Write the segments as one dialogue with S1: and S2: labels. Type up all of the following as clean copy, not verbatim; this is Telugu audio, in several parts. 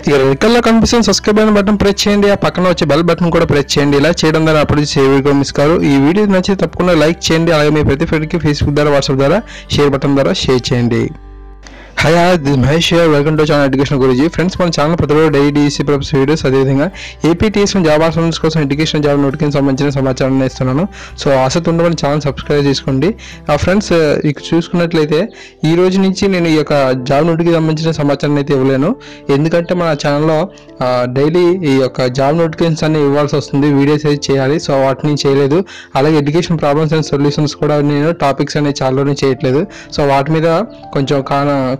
S1: ఇక్కడ కనిపిస్తున్న సబ్స్క్రైబ్ అయిన బటన్ ప్రెస్ చేయండి, ఆ పక్కన వచ్చే బెల్ బటన్ కూడా ప్రెస్ చేయండి. ఇలా చేయడం ద్వారా అప్పుడు వీడియో మిస్ కారు. ఈ వీడియో నచ్చితే తప్పకుండా లైక్ చేయండి, అలాగే మీ ప్రతి ఫ్రెండ్కి ఫేస్బుక్ ద్వారా వాట్సాప్ ద్వారా షేర్ బటన్ ద్వారా షేర్ చేయండి. Hi, this is Mahesh here. Welcome to Channel Education Guruji. Friends, మన ఛానల్ ప్రతిరోజు డైలీ డిఎస్సీ ప్రిపరేషన్ వీడియోస్, అదేవిధంగా ఏపీటీఎస్ జాబ్ ఆఫర్స్ కోసం ఎడ్యుకేషన్ జాబ్ నోటిఫికేషన్ సంబంధించిన సమాచారాన్ని ఇస్తున్నాను. సో ఆసక్తి ఉన్న వాళ్ళు ఛానల్ సబ్స్క్రైబ్ చేసుకోండి. ఫ్రెండ్స్, ఇక చూసుకున్నట్లయితే ఈ రోజు నుంచి నేను ఈ యొక్క జాబ్ నోటిఫికేషన్ సంబంధించిన సమాచారాన్ని అయితే ఇవ్వలేను. ఎందుకంటే మన ఛానల్లో డైలీ ఈ యొక్క జాబ్ నోటిఫికేషన్స్ అన్ని ఇవ్వాల్సి వస్తుంది, వీడియోస్ అయితే చేయాలి. సో వాటిని చేయలేదు. అలాగే ఎడ్యుకేషన్ ప్రాబ్లమ్స్ అండ్ సొల్యూషన్స్ కూడా నేను టాపిక్స్ అనేవి చాలానే చేయట్లేదు. సో వాటి మీద కొంచెం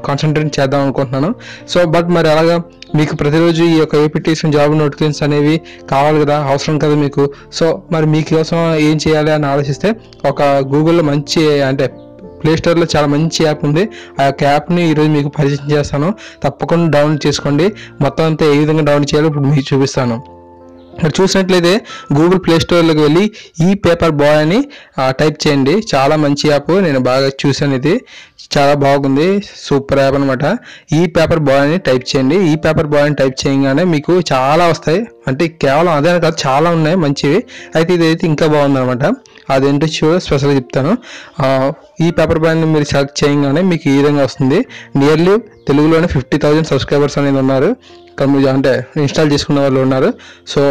S1: కాన్సన్ట్రేట్ చేద్దాం అనుకుంటున్నాను. సో బట్ మరి అలాగా మీకు ప్రతిరోజు ఈ యొక్క ఏపీటీఎస్ జాబ్ నోటిఫికేషన్స్ అనేవి కావాలి కదా, అవసరం కదా మీకు. సో మరి మీకోసం ఏం చేయాలి అని ఆలోచిస్తే ఒక గూగుల్లో మంచి అంటే ప్లే స్టోర్లో చాలా మంచి యాప్ ఉంది. ఆ యొక్క యాప్ని ఈరోజు మీకు పరిచయం చేస్తాను. తప్పకుండా డౌన్లోడ్ చేసుకోండి. మొత్తం అంతా ఏ విధంగా డౌన్లోడ్ చేయాలో ఇప్పుడు మీకు చూపిస్తాను. ఇక్కడ చూసినట్లయితే గూగుల్ ప్లే స్టోర్లోకి వెళ్ళి ఈ పేపర్ బాయ్ అని టైప్ చేయండి. చాలా మంచి యాప్, నేను బాగా చూసాను, ఇది చాలా బాగుంది, సూపర్ యాప్ అనమాట. ఈ పేపర్ బాయ్ అని టైప్ చేయండి. ఈ పేపర్ బాయ్ అని టైప్ చేయగానే మీకు చాలా వస్తాయి. అంటే కేవలం అదే కాదు, చాలా ఉన్నాయి మంచివి. అయితే ఇదైతే ఇంకా బాగుందనమాట. అదేంటో స్పెషల్గా చెప్తాను. ఈ పేపర్ బాయ్ని మీరు సెలెక్ట్ చేయగానే మీకు ఈ విధంగా వస్తుంది. నియర్లీ తెలుగులోనే 50,000 సబ్స్క్రైబర్స్ అనేది ఉన్నారు, అంటే ఇన్స్టాల్ చేసుకున్న వాళ్ళు ఉన్నారు. సో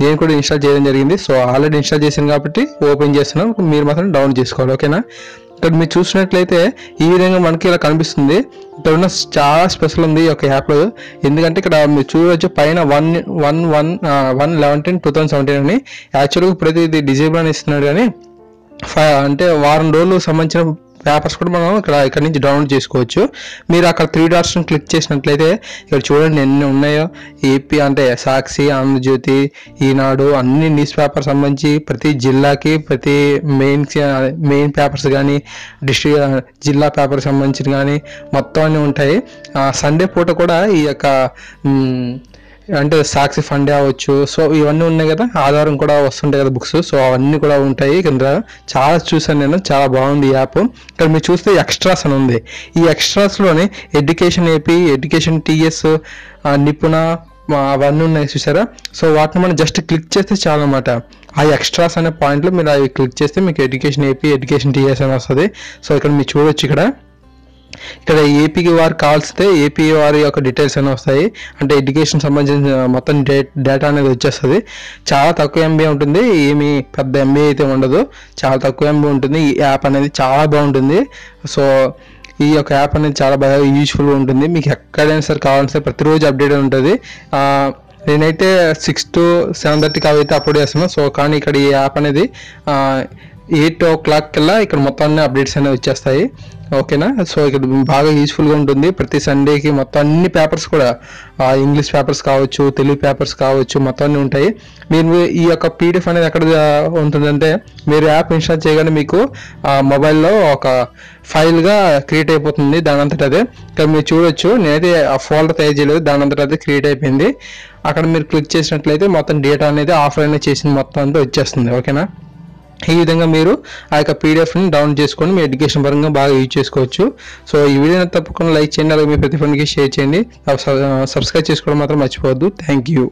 S1: నేను కూడా ఇన్స్టాల్ చేయడం జరిగింది. సో ఆల్రెడీ ఇన్స్టాల్ చేశాను కాబట్టి ఓపెన్ చేస్తున్నాను, మీరు మాత్రం డౌన్లోడ్ చేసుకోవాలి, ఓకేనా. ఇక్కడ మీరు చూసినట్లయితే ఈ విధంగా మనకి ఇలా కనిపిస్తుంది. ఇక్కడ ఉన్న చాలా స్పెషల్ ఉంది ఈ యొక్క యాప్లో. ఎందుకంటే ఇక్కడ మీరు చూడవచ్చు పైన 1/11/2017 అని. యాక్చువల్గా ఇప్పుడైతే ఇది డిజేబుల్ అని ఇస్తున్నాడు, కానీ అంటే వారం రోజులు సంబంధించిన పేపర్స్ కూడా మనం ఇక్కడ నుంచి డౌన్లోడ్ చేసుకోవచ్చు. మీరు అక్కడ 3 డాట్స్ని క్లిక్ చేసినట్లయితే ఇక్కడ చూడండి ఎన్ని ఉన్నాయో. ఏపీ అంటే సాక్షి, ఆంధ్రజ్యోతి, ఈనాడు, అన్ని న్యూస్ పేపర్ సంబంధించి ప్రతి జిల్లాకి ప్రతి మెయిన్ పేపర్స్ కానీ జిల్లా పేపర్ సంబంధించిన కానీ మొత్తం అన్నీ ఉంటాయి. సండే పూట కూడా ఈ యొక్క అంటే సాక్షి ఫండ్ అవ్వచ్చు. సో ఇవన్నీ ఉన్నాయి కదా, ఆధారం కూడా వస్తుంటాయి కదా బుక్స్. సో అవన్నీ కూడా ఉంటాయి కింద. చాలా చూసాను నేను, చాలా బాగుంది ఈ యాప్. ఇక్కడ మీరు చూస్తే ఎక్స్ట్రాస్ అని ఉంది. ఈ ఎక్స్ట్రాస్లోనే ఎడ్యుకేషన్ ఏపీ, ఎడ్యుకేషన్ టీఎస్, నిపుణ అవన్నీ ఉన్నాయి చూసారా. సో వాటిని మనం జస్ట్ క్లిక్ చేస్తే చాలు అనమాట. ఆ ఎక్స్ట్రాస్ అనే పాయింట్లో మీరు అవి క్లిక్ చేస్తే మీకు ఎడ్యుకేషన్ ఏపీ, ఎడ్యుకేషన్ టీఎస్ అని వస్తుంది. సో ఇక్కడ మీరు చూడొచ్చు, ఇక్కడ ఏపీకి వారు కావాల్సితే ఏపీ వారి యొక్క డీటెయిల్స్ అనేవి వస్తాయి. అంటే ఎడ్యుకేషన్ సంబంధించిన మొత్తం డేటా అనేది వచ్చేస్తుంది. చాలా తక్కువ ఎంబీ ఉంటుంది, ఏమి పెద్ద ఎంబీ అయితే ఉండదు, చాలా తక్కువ ఎంబీ ఉంటుంది. ఈ యాప్ అనేది చాలా బాగుంటుంది. సో ఈ యొక్క యాప్ అనేది చాలా బాగా యూజ్ఫుల్గా ఉంటుంది. మీకు ఎక్కడైనా సరే కావాల్సిన ప్రతిరోజు అప్డేట్ ఉంటుంది. నేనైతే 6 to 7:30 అయితే అప్లోడ్ చేస్తున్నాను. సో కానీ ఇక్కడ ఈ యాప్ అనేది 8 o'clock కల్లా ఇక్కడ మొత్తం అన్ని అప్డేట్స్ అనేవి వచ్చేస్తాయి, ఓకేనా. సో ఇక్కడ బాగా యూజ్ఫుల్గా ఉంటుంది. ప్రతి సండేకి మొత్తం అన్ని పేపర్స్ కూడా, ఇంగ్లీష్ పేపర్స్ కావచ్చు, తెలుగు పేపర్స్ కావచ్చు, మొత్తం అన్నీ ఉంటాయి. మీరు ఈ యొక్క పీడిఎఫ్ అనేది ఎక్కడ ఉంటుందంటే మీరు యాప్ ఇన్స్టాల్ చేయగానే మీకు మొబైల్లో ఒక ఫైల్గా క్రియేట్ అయిపోతుంది దాని అంతటా అదే. ఇక్కడ మీరు చూడొచ్చు, నేనైతే ఆ ఫోల్డర్ తయారు చేయలేదు, దాని అంతటా అదే క్రియేట్ అయిపోయింది. అక్కడ మీరు క్లిక్ చేసినట్లయితే మొత్తం డేటా అనేది ఆఫ్లైన్లో చేసిన మొత్తం అంతా వచ్చేస్తుంది, ఓకేనా. ఈ విధంగా మీరు ఆ యొక్క పీడిఎఫ్ని డౌన్లోడ్ చేసుకొని మీ ఎడ్యుకేషన్ పరంగా బాగా యూజ్ చేసుకోవచ్చు. సో ఈ వీడియోని తప్పకుండా లైక్ చేయండి, అలాగే మీ ప్రతి ఫ్రెండ్కి షేర్ చేయండి. సబ్స్క్రైబ్ చేసుకోవడం మాత్రం మర్చిపోవద్దు. Thank you.